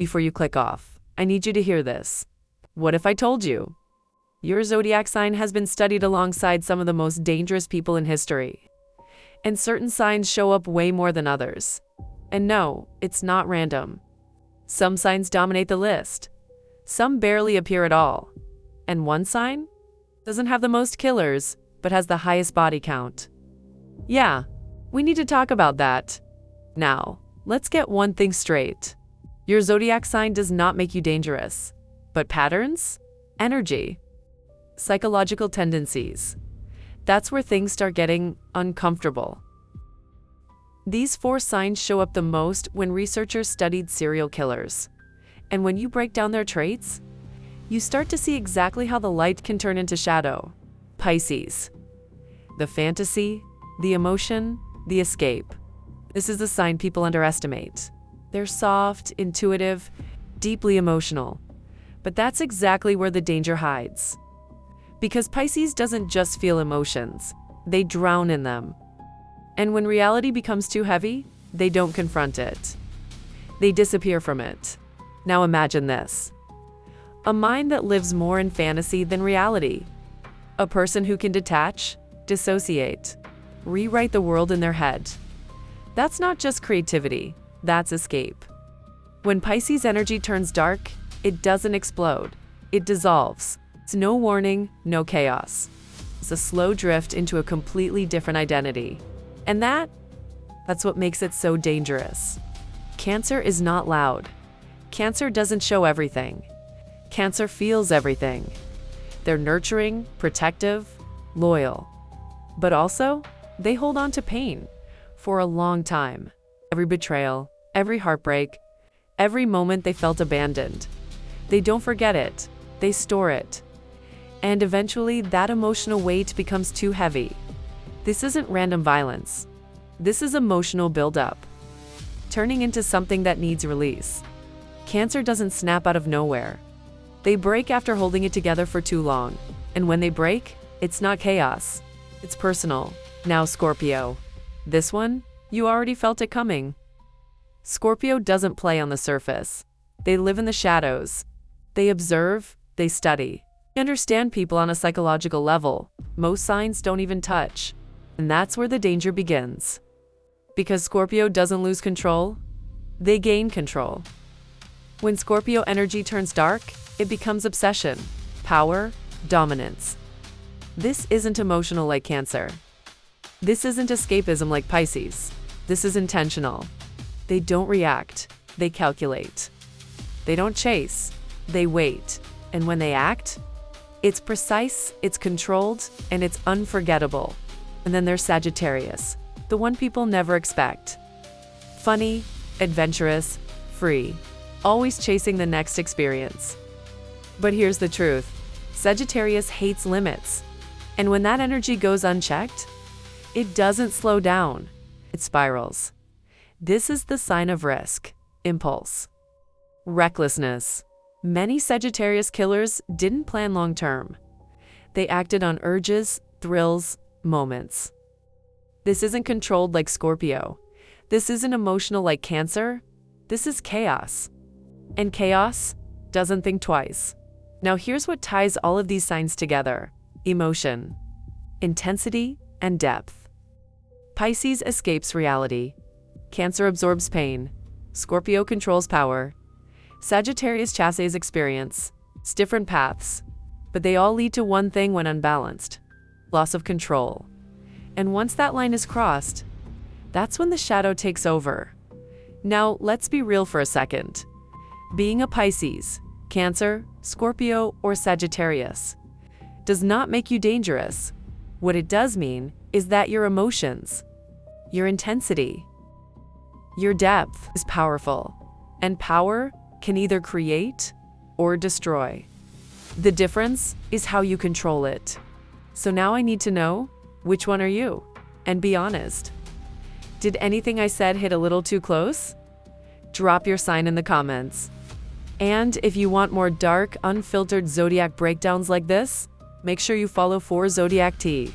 Before you click off, I need you to hear this. What if I told you? Your zodiac sign has been studied alongside some of the most dangerous people in history. And certain signs show up way more than others. And no, it's not random. Some signs dominate the list. Some barely appear at all. And one sign doesn't have the most killers, but has the highest body count. Yeah, we need to talk about that. Now, let's get one thing straight. Your zodiac sign does not make you dangerous. But patterns, energy, psychological tendencies, that's where things start getting uncomfortable. These 4 signs show up the most when researchers studied serial killers. And when you break down their traits, you start to see exactly how the light can turn into shadow. Pisces. The fantasy, the emotion, the escape. This is the sign people underestimate. They're soft, intuitive, deeply emotional. But that's exactly where the danger hides. Because Pisces doesn't just feel emotions, they drown in them. And when reality becomes too heavy, they don't confront it. They disappear from it. Now imagine this. A mind that lives more in fantasy than reality. A person who can detach, dissociate, rewrite the world in their head. That's not just creativity, that's escape. When Pisces energy turns dark, it doesn't explode, it dissolves. It's no warning, no chaos. It's a slow drift into a completely different identity. And that's what makes it so dangerous. Cancer is not loud. Cancer doesn't show everything. Cancer feels everything. They're nurturing, protective, loyal. But also, they hold on to pain for a long time. Every betrayal, every heartbreak, every moment they felt abandoned. They don't forget it, they store it. And eventually, that emotional weight becomes too heavy. This isn't random violence. This is emotional buildup, turning into something that needs release. Cancer doesn't snap out of nowhere. They break after holding it together for too long. And when they break, it's not chaos. It's personal. Now Scorpio. This one, you already felt it coming. Scorpio doesn't play on the surface. They live in the shadows. They observe, they study. They understand people on a psychological level most signs don't even touch. And that's where the danger begins. Because Scorpio doesn't lose control, they gain control. When Scorpio energy turns dark, it becomes obsession, power, dominance. This isn't emotional like Cancer. This isn't escapism like Pisces. This is intentional. They don't react, they calculate. They don't chase, they wait. And when they act, it's precise, it's controlled, and it's unforgettable. And then there's Sagittarius, the one people never expect. Funny, adventurous, free, always chasing the next experience. But here's the truth. Sagittarius hates limits. And when that energy goes unchecked, it doesn't slow down. It spirals. This is the sign of risk, impulse, recklessness. Many Sagittarius killers didn't plan long term. They acted on urges, thrills, moments. This isn't controlled like Scorpio. This isn't emotional like Cancer. This is chaos. And chaos doesn't think twice. Now here's what ties all of these signs together. Emotion, intensity, and depth. Pisces escapes reality. Cancer absorbs pain. Scorpio controls power. Sagittarius chasses experience. It's different paths, but they all lead to one thing when unbalanced: loss of control. And once that line is crossed, that's when the shadow takes over. Now, let's be real for a second. Being a Pisces, Cancer, Scorpio, or Sagittarius does not make you dangerous. What it does mean is that your emotions, your intensity, your depth is powerful. And power can either create or destroy. The difference is how you control it. So now I need to know, which one are you? And be honest. Did anything I said hit a little too close? Drop your sign in the comments. And if you want more dark, unfiltered zodiac breakdowns like this, make sure you follow 4 Zodiac Tea.